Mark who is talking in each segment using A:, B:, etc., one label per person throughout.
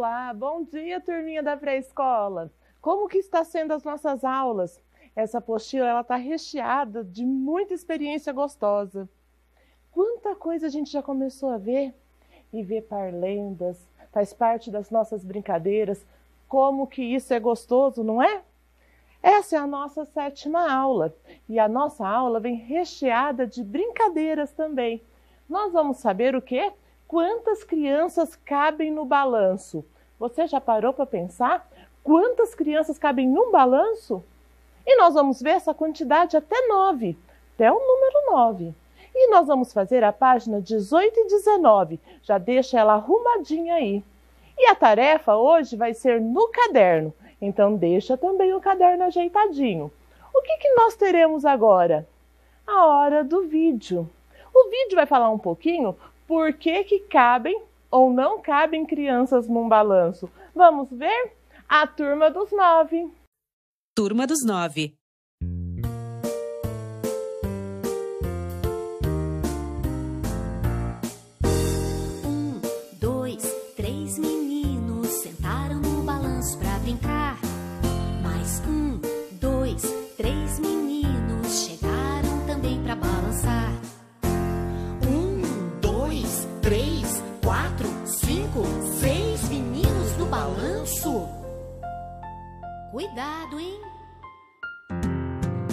A: Olá, bom dia, turminha da pré-escola. Como que está sendo as nossas aulas? Essa apostila ela está recheada de muita experiência gostosa. Quanta coisa a gente já começou a ver? E ver parlendas, faz parte das nossas brincadeiras. Como que isso é gostoso, não é? Essa é a nossa 7ª aula e a nossa aula vem recheada de brincadeiras também. Nós vamos saber o quê? Quantas crianças cabem no balanço? Você já parou para pensar? Quantas crianças cabem num balanço? E nós vamos ver essa quantidade até 9, até o número 9. E nós vamos fazer a página 18 e 19, já deixa ela arrumadinha aí. E a tarefa hoje vai ser no caderno, então deixa também o caderno ajeitadinho. O que nós teremos agora? A hora do vídeo. O vídeo vai falar um pouquinho por que cabem ou não cabem crianças num balanço. Vamos ver? A turma dos 9.
B: Turma dos 9.
C: Três meninos sentaram no balanço pra brincar. Mais 1, 2, 3 meninos chegaram também pra balançar. 1, 2, 3, 4, 5, 6 meninos no balanço. Cuidado, hein?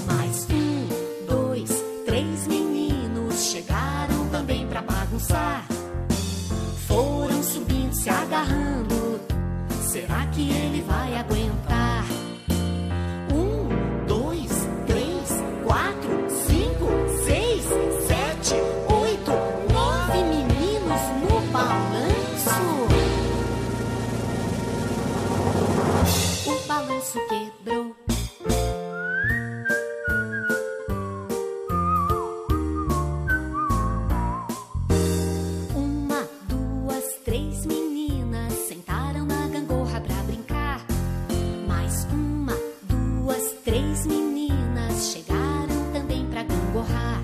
C: Mais 1, 2, 3 meninos chegaram também pra bagunçar. Foram subindo, se agarrando. Será que ele vai aguentar? 1, 2, 3, 4, 5, 6, 7, 8, 9 meninos no balanço. O balanço quebrou. Três meninas chegaram também pra gangorrar.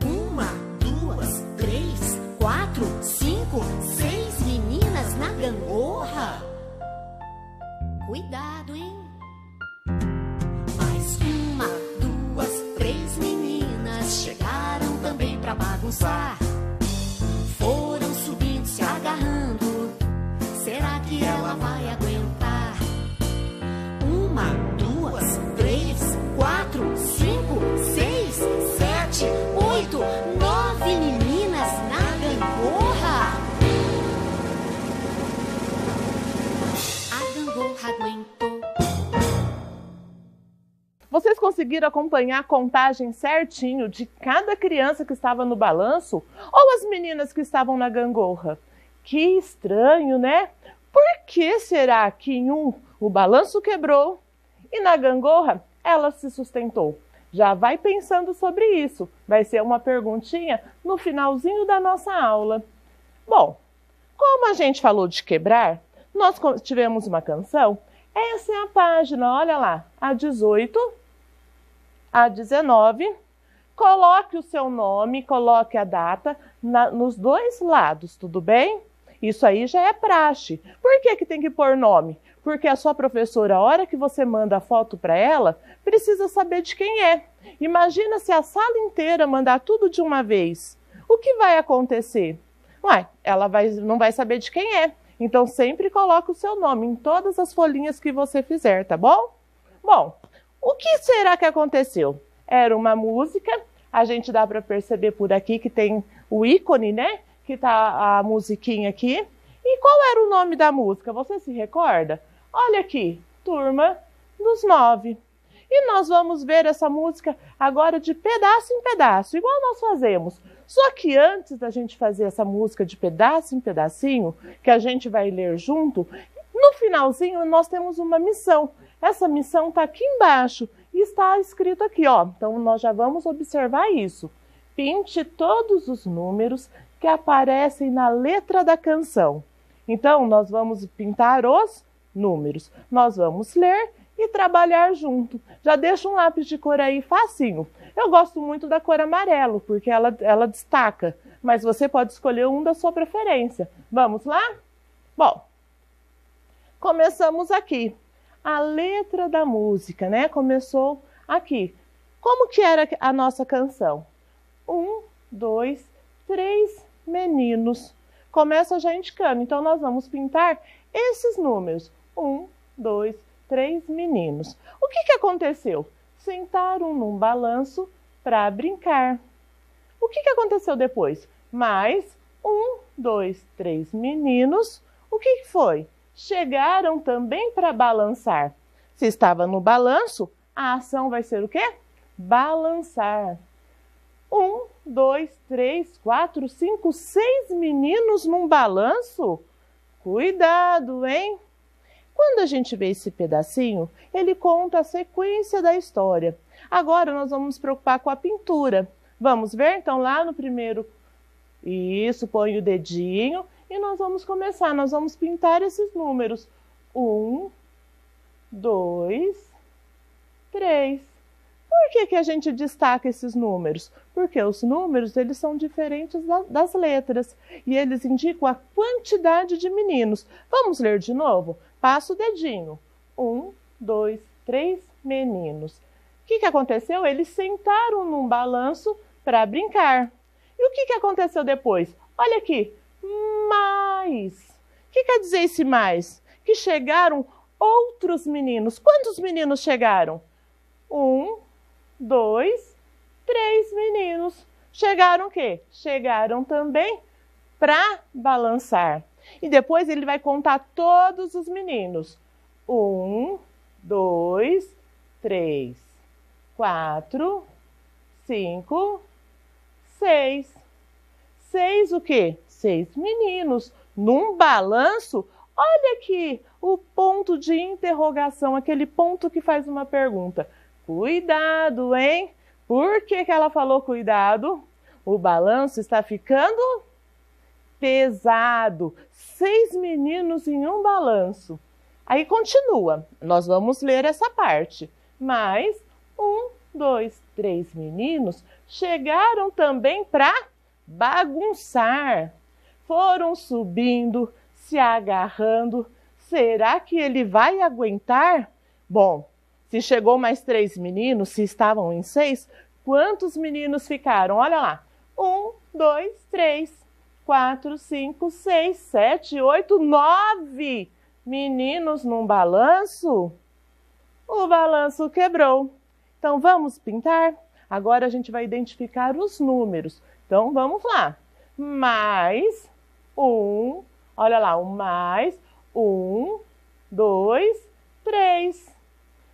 C: 1, 2, 3, 4, 5, 6 meninas na gangorra. Cuidado, hein? Mais 1, 2, 3 meninas chegaram também pra bagunçar. Foram subindo, se agarrando. Será que ela vai aguentar? 1, 2, 3, 4, 5, 6, 7, 8, 9 meninas na gangorra. A gangorra aguentou.
A: Vocês conseguiram acompanhar a contagem certinho de cada criança que estava no balanço ou as meninas que estavam na gangorra? Que estranho, né? Por que será que em um o balanço quebrou e na gangorra ela se sustentou? Já vai pensando sobre isso. Vai ser uma perguntinha no finalzinho da nossa aula. Bom, como a gente falou de quebrar, nós tivemos uma canção. Essa é a página, olha lá, a 18, a 19. Coloque o seu nome, coloque a data nos dois lados, tudo bem? Isso aí já é praxe. Por que tem que pôr nome? Porque a sua professora, a hora que você manda a foto para ela, precisa saber de quem é. Imagina se a sala inteira mandar tudo de uma vez. O que vai acontecer? Ué, ela não vai saber de quem é. Então sempre coloque o seu nome em todas as folhinhas que você fizer, tá bom? Bom, o que será que aconteceu? Era uma música, a gente dá para perceber por aqui que tem o ícone, né? Que tá a musiquinha aqui. E qual era o nome da música? Você se recorda? Olha aqui, Turma dos 9. E nós vamos ver essa música agora de pedaço em pedaço, igual nós fazemos. Só que antes da gente fazer essa música de pedaço em pedacinho, que a gente vai ler junto, no finalzinho nós temos uma missão. Essa missão está aqui embaixo e está escrito aqui, ó. Então nós já vamos observar isso. Pinte todos os números que aparecem na letra da canção. Então, nós vamos pintar os números. Nós vamos ler e trabalhar junto. Já deixa um lápis de cor aí facinho. Eu gosto muito da cor amarelo, porque ela destaca. Mas você pode escolher um da sua preferência. Vamos lá? Bom, começamos aqui. A letra da música, né? Começou aqui. Como que era a nossa canção? 1, 2, 3 meninos. Começa já indicando. Então, nós vamos pintar esses números. 1, 2, 3 meninos. O que aconteceu? Sentaram num balanço para brincar. O que aconteceu depois? Mais 1, 2, 3 meninos. O que foi? Chegaram também para balançar. Se estava no balanço, a ação vai ser o quê? Balançar. 1, 2, 3, 4, 5, 6 meninos num balanço? Cuidado, hein? Quando a gente vê esse pedacinho, ele conta a sequência da história. Agora nós vamos nos preocupar com a pintura. Vamos ver? Então, lá no primeiro... Isso, põe o dedinho e nós vamos começar. Nós vamos pintar esses números. 1, 2, 3. Por que a gente destaca esses números? Porque os números, eles são diferentes das letras e eles indicam a quantidade de meninos. Vamos ler de novo? Passa o dedinho. 1, 2, 3 meninos. O que aconteceu? Eles sentaram num balanço para brincar. E o que aconteceu depois? Olha aqui. Mais. O que quer dizer esse mais? Que chegaram outros meninos. Quantos meninos chegaram? 1, 2, 3 meninos. Chegaram o quê? Chegaram também para balançar. E depois ele vai contar todos os meninos. 1, 2, 3, 4, 5, 6. 6 o quê? 6 meninos. Num balanço, olha aqui o ponto de interrogação, aquele ponto que faz uma pergunta. Cuidado, hein? Por que ela falou cuidado? O balanço está ficando pesado. 6 meninos em um balanço. Aí continua. Nós vamos ler essa parte. Mas 1, 2, 3 meninos chegaram também para bagunçar. Foram subindo, se agarrando. Será que ele vai aguentar? Bom, se chegou mais 3 meninos, se estavam em 6, quantos meninos ficaram? Olha lá. 1, 2, 3, 4, 5, 6, 7, 8, 9 meninos num balanço. O balanço quebrou. Então, vamos pintar? Agora a gente vai identificar os números. Então, vamos lá. Mais 1, olha lá, mais 1, 2, 3.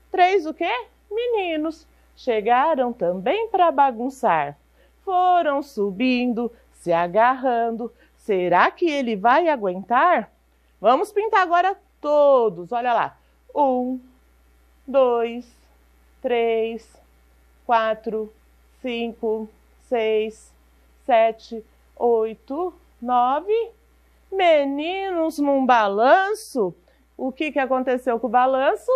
A: 3 o quê? Meninos. Chegaram também para bagunçar. Foram subindo, se agarrando. Será que ele vai aguentar? Vamos pintar agora todos. Olha lá. 1, 2, 3, 4, 5, 6, 7, 8, 9. Meninos num balanço. O que aconteceu com o balanço?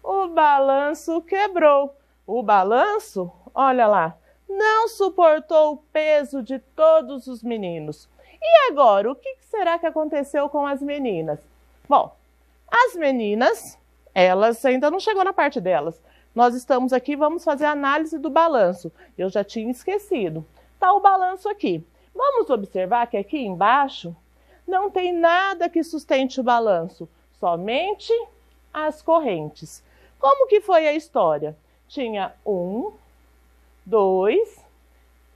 A: O balanço quebrou. O balanço, olha lá, não suportou o peso de todos os meninos. E agora, o que será que aconteceu com as meninas? Bom, as meninas, elas ainda não chegou na parte delas. Nós estamos aqui, vamos fazer a análise do balanço. Eu já tinha esquecido. Está o balanço aqui. Vamos observar que aqui embaixo não tem nada que sustente o balanço, somente as correntes. Como que foi a história? Tinha 1, 2,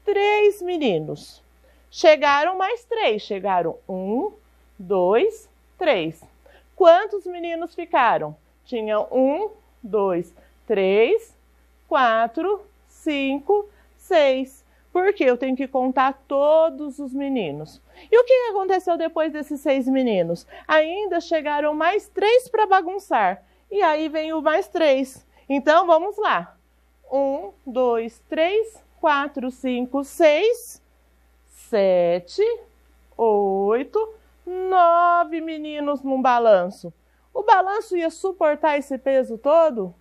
A: 3 meninos. Chegaram mais 3. Chegaram 1, 2, 3. Quantos meninos ficaram? Tinha 1, 2, 3, 4, 5, 6. Porque eu tenho que contar todos os meninos. E o que aconteceu depois desses 6 meninos? Ainda chegaram mais 3 para bagunçar. E aí vem o mais 3. Então, vamos lá. 1, 2, 3, 4, 5, 6, 7, 8, 9 meninos num balanço. O balanço ia suportar esse peso todo?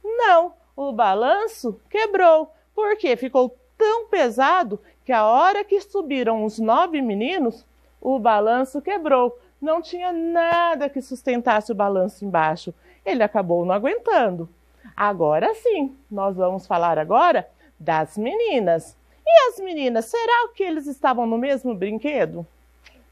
A: Não, o balanço quebrou. Por quê? Ficou tão pesado que a hora que subiram os 9 meninos, o balanço quebrou. não tinha nada que sustentasse o balanço embaixo. Ele acabou não aguentando. Agora sim, nós vamos falar agora das meninas. E as meninas, será que eles estavam no mesmo brinquedo?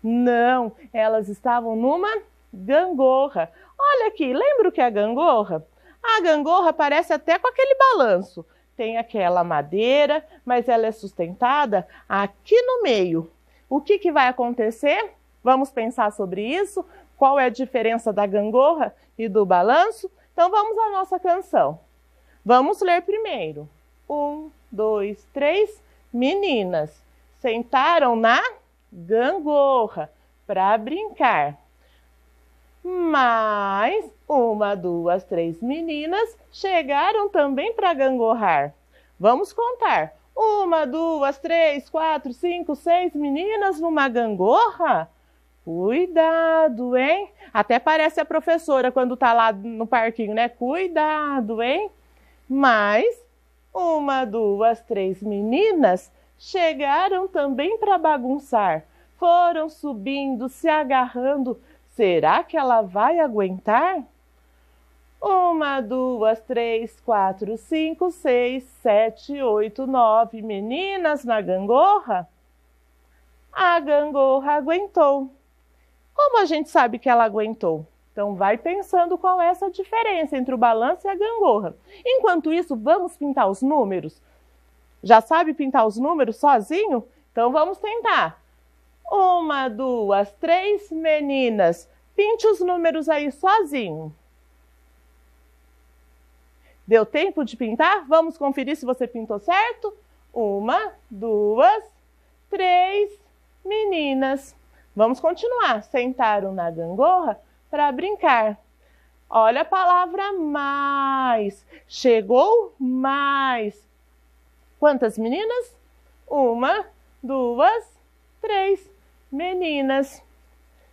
A: Não, elas estavam numa gangorra. Olha aqui, lembra o que é a gangorra? A gangorra parece até com aquele balanço. Tem aquela madeira, mas ela é sustentada aqui no meio. O que vai acontecer? Vamos pensar sobre isso? Qual é a diferença da gangorra e do balanço? Então vamos à nossa canção. Vamos ler primeiro. 1, 2, 3. Meninas sentaram na gangorra para brincar. Mas 1, 2, 3 meninas chegaram também para gangorrar. Vamos contar. 1, 2, 3, 4, 5, 6 meninas numa gangorra? Cuidado, hein? Até parece a professora quando tá lá no parquinho, né? Cuidado, hein? Mas 1, 2, 3 meninas chegaram também para bagunçar. Foram subindo, se agarrando. Será que ela vai aguentar? 1, 2, 3, 4, 5, 6, 7, 8, 9 meninas na gangorra? A gangorra aguentou. Como a gente sabe que ela aguentou? Então vai pensando qual é essa diferença entre o balanço e a gangorra. Enquanto isso, vamos pintar os números? Já sabe pintar os números sozinho? Então vamos tentar. 1, 2, 3 meninas. Pinte os números aí sozinho. Deu tempo de pintar? Vamos conferir se você pintou certo? 1, 2, 3 meninas. Vamos continuar. Sentaram na gangorra para brincar. Olha a palavra mais. Chegou mais. Quantas meninas? 1, 2, 3 meninas.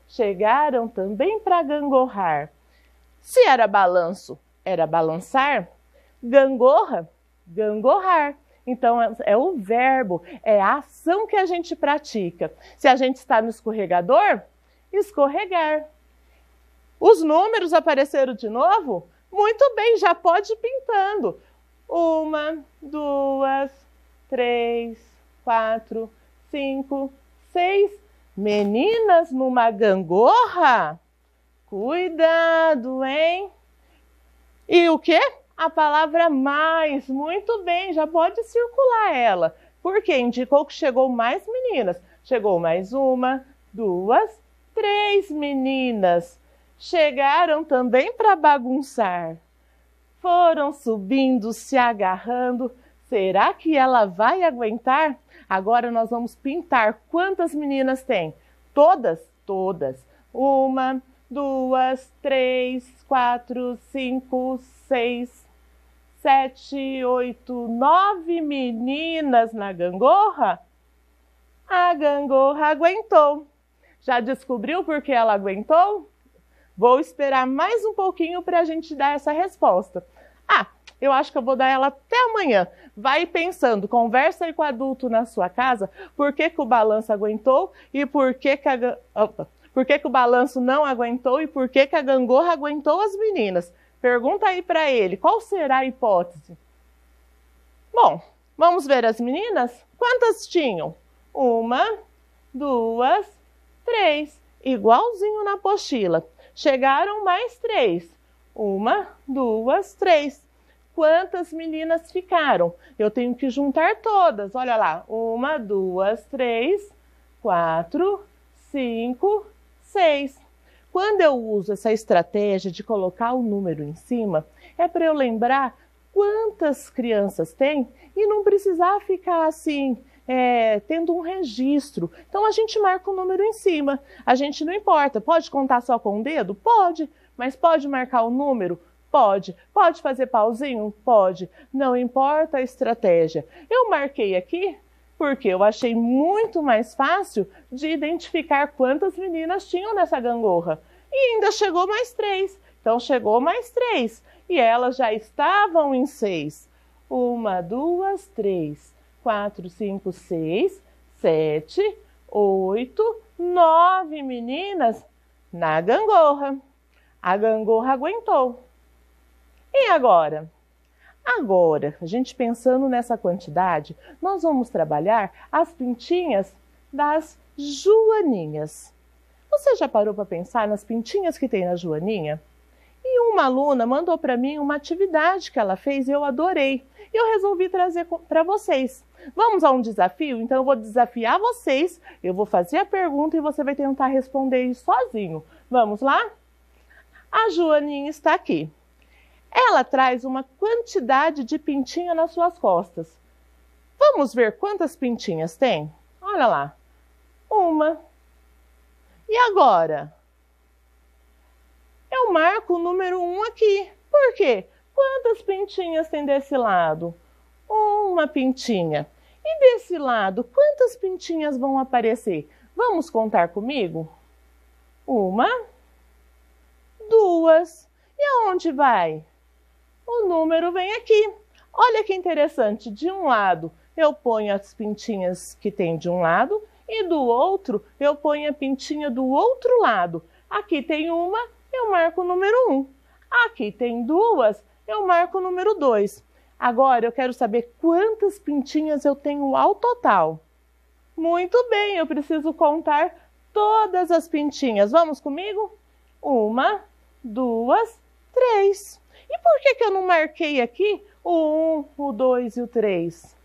A: Chegaram também para gangorrar. Se era balanço, era balançar. Gangorra, gangorrar. Então, é o verbo, é a ação que a gente pratica. Se a gente está no escorregador, escorregar. Os números apareceram de novo? Muito bem, já pode ir pintando. 1, 2, 3, 4, 5, 6. Meninas numa gangorra? Cuidado, hein? E o quê? A palavra mais. Muito bem, já pode circular ela. Porque indicou que chegou mais meninas. Chegou mais 1, 2, 3 meninas. Chegaram também para bagunçar. Foram subindo, se agarrando. Será que ela vai aguentar? Agora nós vamos pintar. Quantas meninas tem? Todas? Todas. 1, 2, 3, 4, 5, 6, 7, 8, 9 meninas na gangorra? A gangorra aguentou. Já descobriu por que ela aguentou? Vou esperar mais um pouquinho para a gente dar essa resposta. Eu acho que eu vou dar ela até amanhã. Vai pensando, conversa aí com o adulto na sua casa, por que o balanço aguentou e por que o balanço não aguentou e por que a gangorra aguentou as meninas. Pergunta aí para ele, qual será a hipótese? Bom, vamos ver as meninas? Quantas tinham? 1, 2, 3. Igualzinho na apostila. Chegaram mais 3. 1, 2, 3. Quantas meninas ficaram? Eu tenho que juntar todas. Olha lá. 1, 2, 3, 4, 5, 6. Quando eu uso essa estratégia de colocar o número em cima, é para eu lembrar quantas crianças tem e não precisar ficar assim, tendo um registro. Então, a gente marca o número em cima. A gente não importa. Pode contar só com o dedo? Pode. Mas pode marcar o número? Pode. Pode fazer pauzinho? Pode. Não importa a estratégia. Eu marquei aqui porque eu achei muito mais fácil de identificar quantas meninas tinham nessa gangorra. E ainda chegou mais 3. Então, chegou mais 3. E elas já estavam em 6. 1, 2, 3, 4, 5, 6, 7, 8, 9 meninas na gangorra. A gangorra aguentou. E agora? Agora, a gente pensando nessa quantidade, nós vamos trabalhar as pintinhas das joaninhas. Você já parou para pensar nas pintinhas que tem na joaninha? E uma aluna mandou para mim uma atividade que ela fez e eu adorei. E eu resolvi trazer para vocês. Vamos a um desafio? Então eu vou desafiar vocês, eu vou fazer a pergunta e você vai tentar responder isso sozinho. Vamos lá? A Joaninha está aqui. Ela traz uma quantidade de pintinha nas suas costas. Vamos ver quantas pintinhas tem? Olha lá. Uma. E agora? Eu marco o número 1 aqui. Por quê? Quantas pintinhas tem desse lado? Uma pintinha. E desse lado, quantas pintinhas vão aparecer? Vamos contar comigo? Uma, duas. E aonde vai? O número vem aqui. Olha que interessante. De um lado, eu ponho as pintinhas que tem de um lado e do outro, eu ponho a pintinha do outro lado. Aqui tem uma, eu marco o número 1. Aqui tem duas, eu marco o número 2. Agora eu quero saber quantas pintinhas eu tenho ao total. Muito bem, eu preciso contar todas as pintinhas. Vamos comigo? Uma, duas, três. E por que eu não marquei aqui o 1, o 2 e o 3?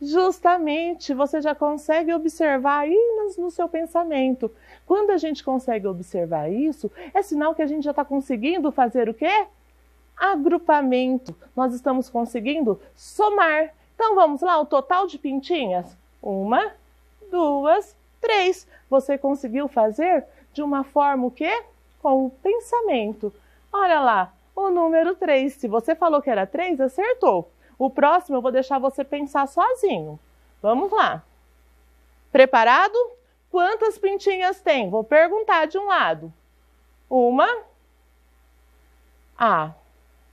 A: Justamente, você já consegue observar aí no seu pensamento. Quando a gente consegue observar isso, é sinal que a gente já está conseguindo fazer o quê? Agrupamento. Nós estamos conseguindo somar. Então vamos lá, o total de pintinhas? Uma, duas, três. Você conseguiu fazer de uma forma o quê? Com o pensamento. Olha lá, o número 3. Se você falou que era 3, acertou. O próximo eu vou deixar você pensar sozinho. Vamos lá. Preparado? Quantas pintinhas tem? Vou perguntar de um lado. Uma. Ah,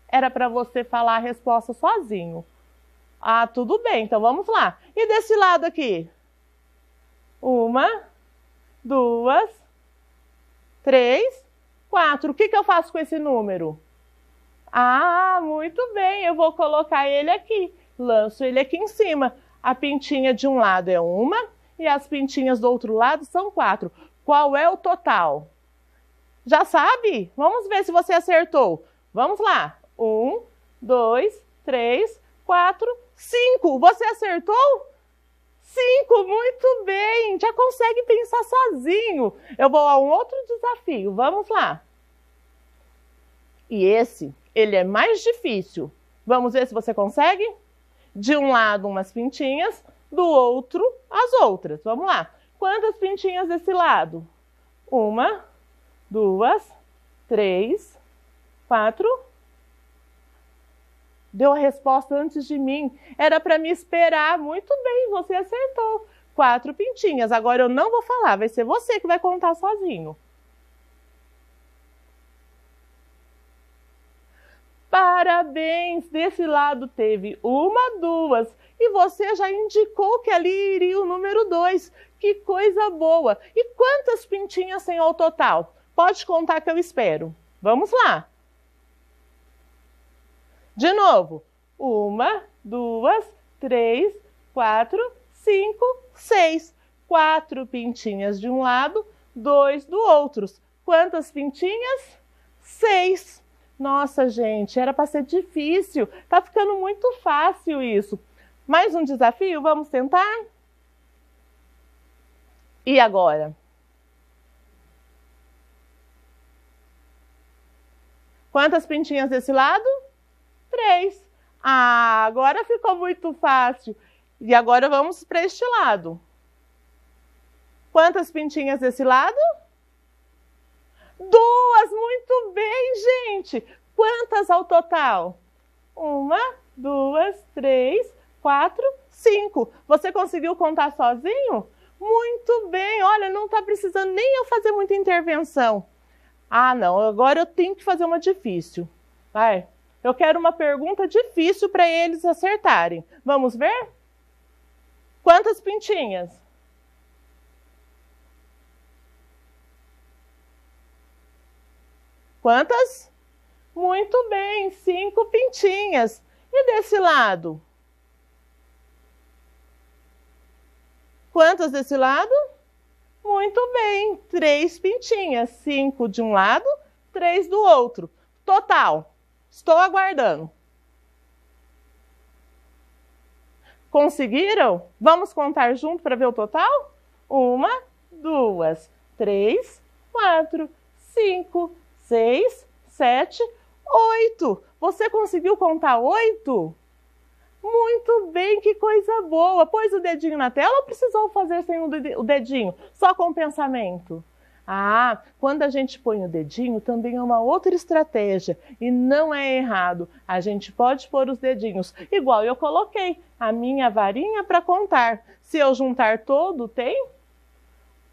A: era para você falar a resposta sozinho. Ah, tudo bem, então vamos lá. E desse lado aqui? Uma, duas, três, quatro. O que eu faço com esse número? Ah, muito bem, eu vou colocar ele aqui. Lanço ele aqui em cima. A pintinha de um lado é uma e as pintinhas do outro lado são 4. Qual é o total? Já sabe? Vamos ver se você acertou. Vamos lá. 1, 2, 3, 4, 5. Você acertou? 5, muito bem. Já consegue pensar sozinho. Eu vou a um outro desafio. Vamos lá. E esse, ele é mais difícil. Vamos ver se você consegue? De um lado, umas pintinhas, do outro, as outras. Vamos lá. Quantas pintinhas desse lado? Uma, duas, três, 4. Deu a resposta antes de mim. Era para me esperar. Muito bem, você acertou. 4 pintinhas. Agora eu não vou falar, vai ser você que vai contar sozinho. Parabéns! Desse lado teve uma, duas. E você já indicou que ali iria o número 2. Que coisa boa! E quantas pintinhas tem ao total? Pode contar que eu espero. Vamos lá! De novo. 1, 2, 3, 4, 5, 6. 4 pintinhas de um lado, 2 do outro. Quantas pintinhas? 6. Nossa, gente, era para ser difícil. Tá ficando muito fácil isso. Mais um desafio? Vamos tentar? E agora? Quantas pintinhas desse lado? 3. Ah, agora ficou muito fácil. E agora vamos para este lado. Quantas pintinhas desse lado? 2, muito bem, gente. Quantas ao total? 1, 2, 3, 4, 5. Você conseguiu contar sozinho? Muito bem, olha, não está precisando nem eu fazer muita intervenção. Ah, não, agora eu tenho que fazer uma difícil. Vai, eu quero uma pergunta difícil para eles acertarem. Vamos ver? Quantas pintinhas? Quantas? Muito bem, 5 pintinhas. E desse lado? Quantas desse lado? Muito bem, 3 pintinhas. 5 de um lado, 3 do outro. Total. Estou aguardando. Conseguiram? Vamos contar junto para ver o total? 1, 2, 3, 4, 5, 6, 7, 8. Você conseguiu contar 8? Muito bem, que coisa boa. Pôs o dedinho na tela ou precisou fazer sem o dedinho? Só com o pensamento? Ah, quando a gente põe o dedinho, também é uma outra estratégia. E não é errado. A gente pode pôr os dedinhos. Igual eu coloquei a minha varinha para contar. Se eu juntar todo, tem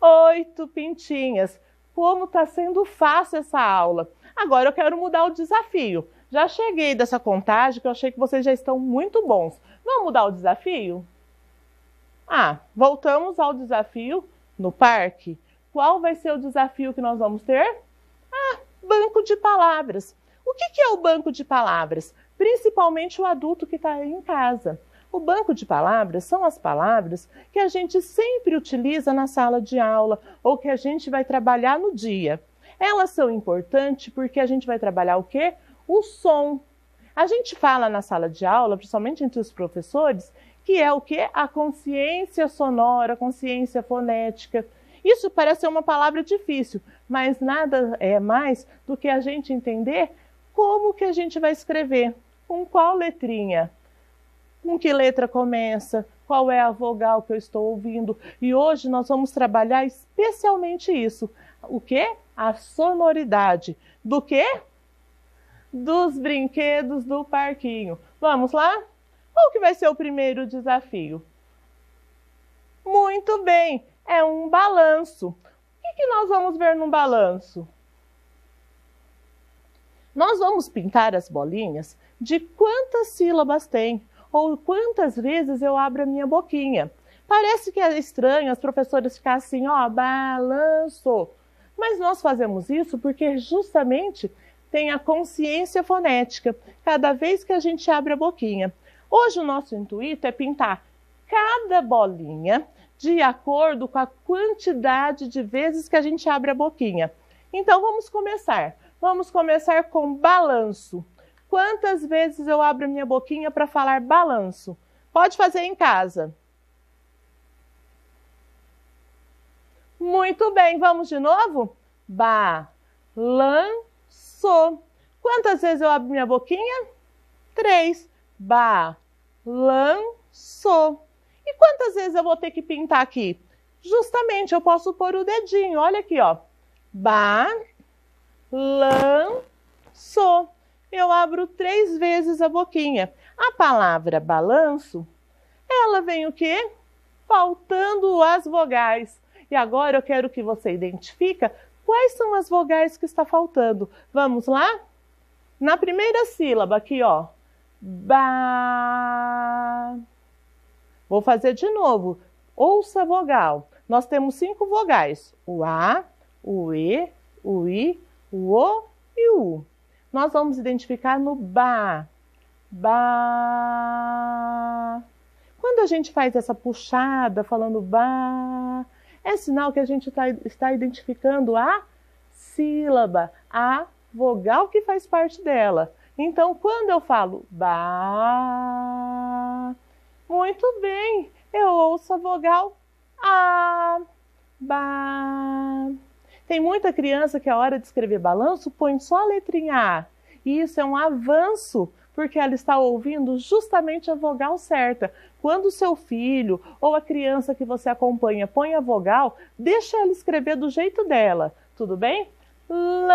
A: 8 pintinhas. Como está sendo fácil essa aula. Agora eu quero mudar o desafio. Já cheguei dessa contagem que eu achei que vocês já estão muito bons. Vamos mudar o desafio? Ah, voltamos ao desafio no parque. Qual vai ser o desafio que nós vamos ter? Ah, banco de palavras. O que é o banco de palavras? Principalmente o adulto que está aí em casa. O banco de palavras são as palavras que a gente sempre utiliza na sala de aula ou que a gente vai trabalhar no dia. Elas são importantes porque a gente vai trabalhar o quê? O som. A gente fala na sala de aula, principalmente entre os professores, que é o quê? A consciência sonora, a consciência fonética. Isso parece ser uma palavra difícil, mas nada é mais do que a gente entender como que a gente vai escrever, com qual letrinha, com que letra começa, qual é a vogal que eu estou ouvindo. E hoje nós vamos trabalhar especialmente isso. O quê? A sonoridade. Do quê? Dos brinquedos do parquinho. Vamos lá? Qual que vai ser o primeiro desafio? Muito bem, é um balanço. O que nós vamos ver no balanço? Nós vamos pintar as bolinhas de quantas sílabas tem, ou quantas vezes eu abro a minha boquinha. Parece que é estranho as professoras ficarem assim, ó, balanço. Mas nós fazemos isso porque justamente tem a consciência fonética, cada vez que a gente abre a boquinha. Hoje o nosso intuito é pintar cada bolinha de acordo com a quantidade de vezes que a gente abre a boquinha. Então vamos começar. Vamos começar com balanço. Quantas vezes eu abro a minha boquinha para falar balanço? Pode fazer em casa. Muito bem, vamos de novo? Balanço. Quantas vezes eu abro minha boquinha? 3. Balanço. E quantas vezes eu vou ter que pintar aqui? Justamente, eu posso pôr o dedinho. Olha aqui, ó. Balanço. Eu abro 3 vezes a boquinha. A palavra balanço, ela vem o quê? Faltando as vogais. E agora eu quero que você identifique quais são as vogais que está faltando. Vamos lá? Na primeira sílaba aqui, ó. Ba. Vou fazer de novo. Ouça a vogal. Nós temos 5 vogais. O A, o E, o I, o O e o U. Nós vamos identificar no ba. Ba. Quando a gente faz essa puxada falando ba, é sinal que a gente está identificando a sílaba, a vogal que faz parte dela. Então, quando eu falo ba, muito bem, eu ouço a vogal a, ba. Tem muita criança que a hora de escrever balanço põe só a letrinha A. E isso é um avanço, porque ela está ouvindo justamente a vogal certa. Quando o seu filho ou a criança que você acompanha põe a vogal, deixa ela escrever do jeito dela. Tudo bem? Lã.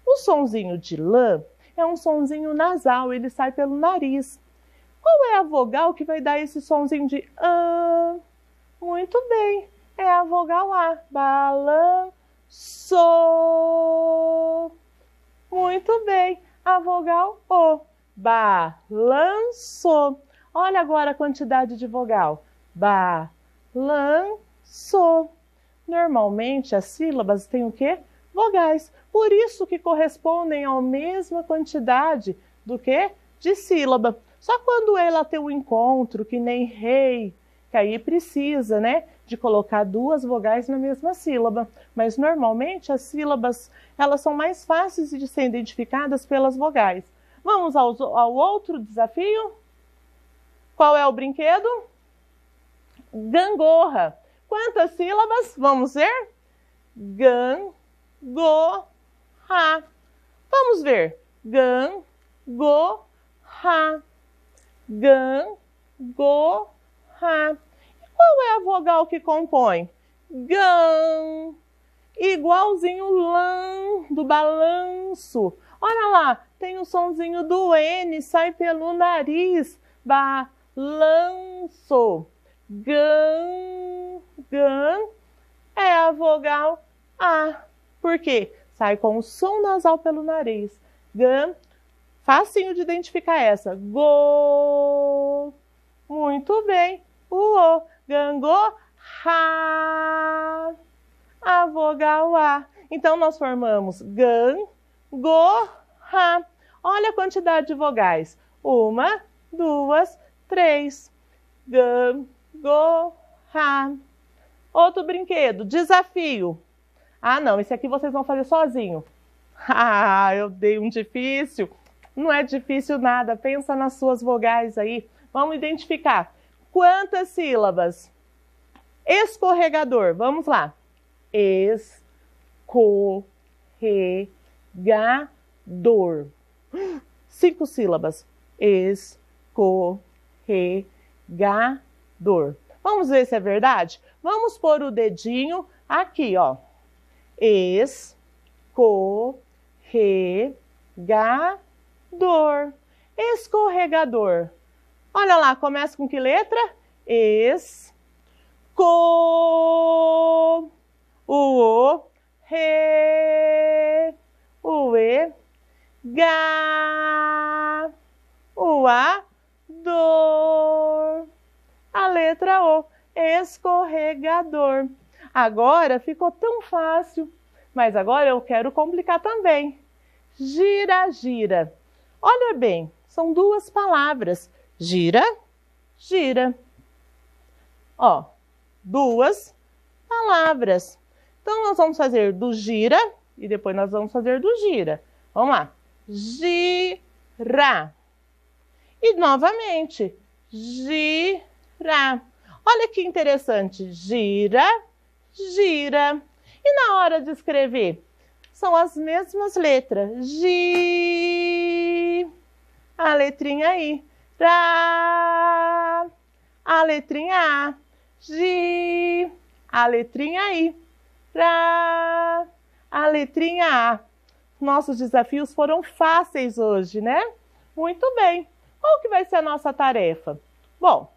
A: O sonzinho de lã é um sonzinho nasal, ele sai pelo nariz. Qual é a vogal que vai dar esse sonzinho de ã? Muito bem, é a vogal A. Balanço. Muito bem, a vogal O. Balanço. Olha agora a quantidade de vogal. Balanço. Normalmente, as sílabas têm o quê? Vogais. Por isso que correspondem à mesma quantidade do que? De sílaba. Só quando ela tem um encontro, que nem rei, que aí precisa, né, de colocar duas vogais na mesma sílaba. Mas normalmente as sílabas, elas são mais fáceis de ser identificadas pelas vogais. Vamos ao outro desafio? Qual é o brinquedo? Gangorra. Quantas sílabas? Vamos ver? Gangorra. Vamos ver. Gangorra. Gangorra. E qual é a vogal que compõe? Gan. Igualzinho lã, do balanço. Olha lá, tem o sonzinho do N, sai pelo nariz. Balanço. Gan. Gan é a vogal A. Por quê? Sai com o som nasal pelo nariz. Gan. Facinho de identificar essa. Go. Muito bem. O. Gangorra. A vogal A. Então, nós formamos gangorra. Olha a quantidade de vogais. 1, 2, 3. Gangorra. Outro brinquedo. Desafio. Ah, não. Esse aqui vocês vão fazer sozinho. Ah, eu dei um difícil. Não é difícil nada. Pensa nas suas vogais aí. Vamos identificar. Quantas sílabas? Escorregador. Vamos lá. Escorregador. 5 sílabas. Escorregador. Vamos ver se é verdade? Vamos pôr o dedinho aqui, ó. Escorregador. Escorregador. Olha lá, começa com que letra? O, re, o e, ga, o a, dor. A letra O, escorregador. Agora ficou tão fácil, mas agora eu quero complicar também. Gira, gira. Olha bem, são duas palavras. Gira, gira. Ó, duas palavras. Então, nós vamos fazer do gira e depois nós vamos fazer do gira. Vamos lá. Gira. E novamente, gira. Olha que interessante. Gira, gira. E na hora de escrever? São as mesmas letras. Gi. A letrinha I. Ra. A letrinha A. Gi. A letrinha I. Ra. A letrinha A. Nossos desafios foram fáceis hoje, né? Muito bem. Qual que vai ser a nossa tarefa? Bom,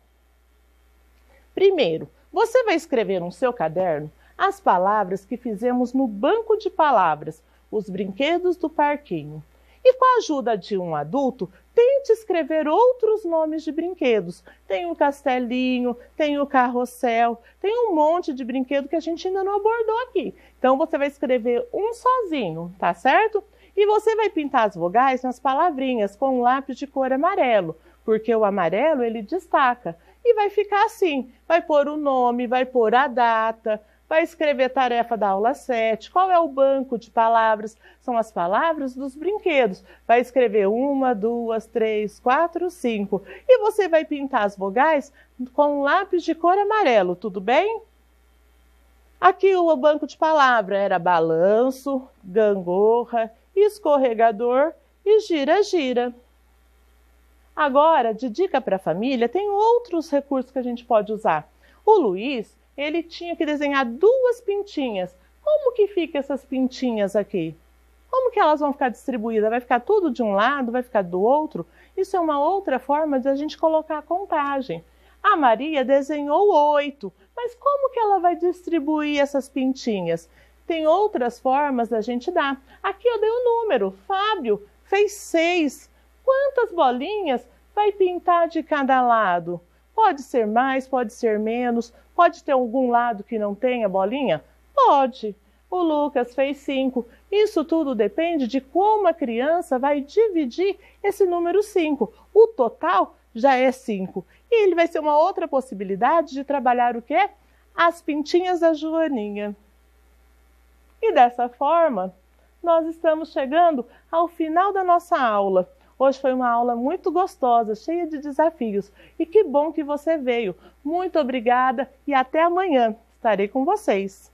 A: primeiro, você vai escrever no seu caderno as palavras que fizemos no banco de palavras, os brinquedos do parquinho. E com a ajuda de um adulto, tente escrever outros nomes de brinquedos. Tem o castelinho, tem o carrossel, tem um monte de brinquedo que a gente ainda não abordou aqui. Então, você vai escrever um sozinho, tá certo? E você vai pintar as vogais nas palavrinhas com um lápis de cor amarelo, porque o amarelo ele destaca. E vai ficar assim, vai pôr o nome, vai pôr a data, vai escrever tarefa da aula 7, qual é o banco de palavras, são as palavras dos brinquedos. Vai escrever 1, 2, 3, 4, 5. E você vai pintar as vogais com um lápis de cor amarelo, tudo bem? Aqui o banco de palavra era balanço, gangorra, escorregador e gira, gira. Agora, de dica para a família, tem outros recursos que a gente pode usar. O Luiz, ele tinha que desenhar 2 pintinhas. Como que fica essas pintinhas aqui? Como que elas vão ficar distribuídas? Vai ficar tudo de um lado, vai ficar do outro? Isso é uma outra forma de a gente colocar a contagem. A Maria desenhou 8, mas como que ela vai distribuir essas pintinhas? Tem outras formas da gente dar. Aqui eu dei um número. Fábio fez 6. Quantas bolinhas vai pintar de cada lado? Pode ser mais, pode ser menos, pode ter algum lado que não tenha bolinha? Pode. O Lucas fez 5. Isso tudo depende de como a criança vai dividir esse número 5. O total já é 5. E ele vai ser uma outra possibilidade de trabalhar o quê? As pintinhas da Joaninha. E dessa forma, nós estamos chegando ao final da nossa aula. Hoje foi uma aula muito gostosa, cheia de desafios. E que bom que você veio. Muito obrigada e até amanhã. Estarei com vocês.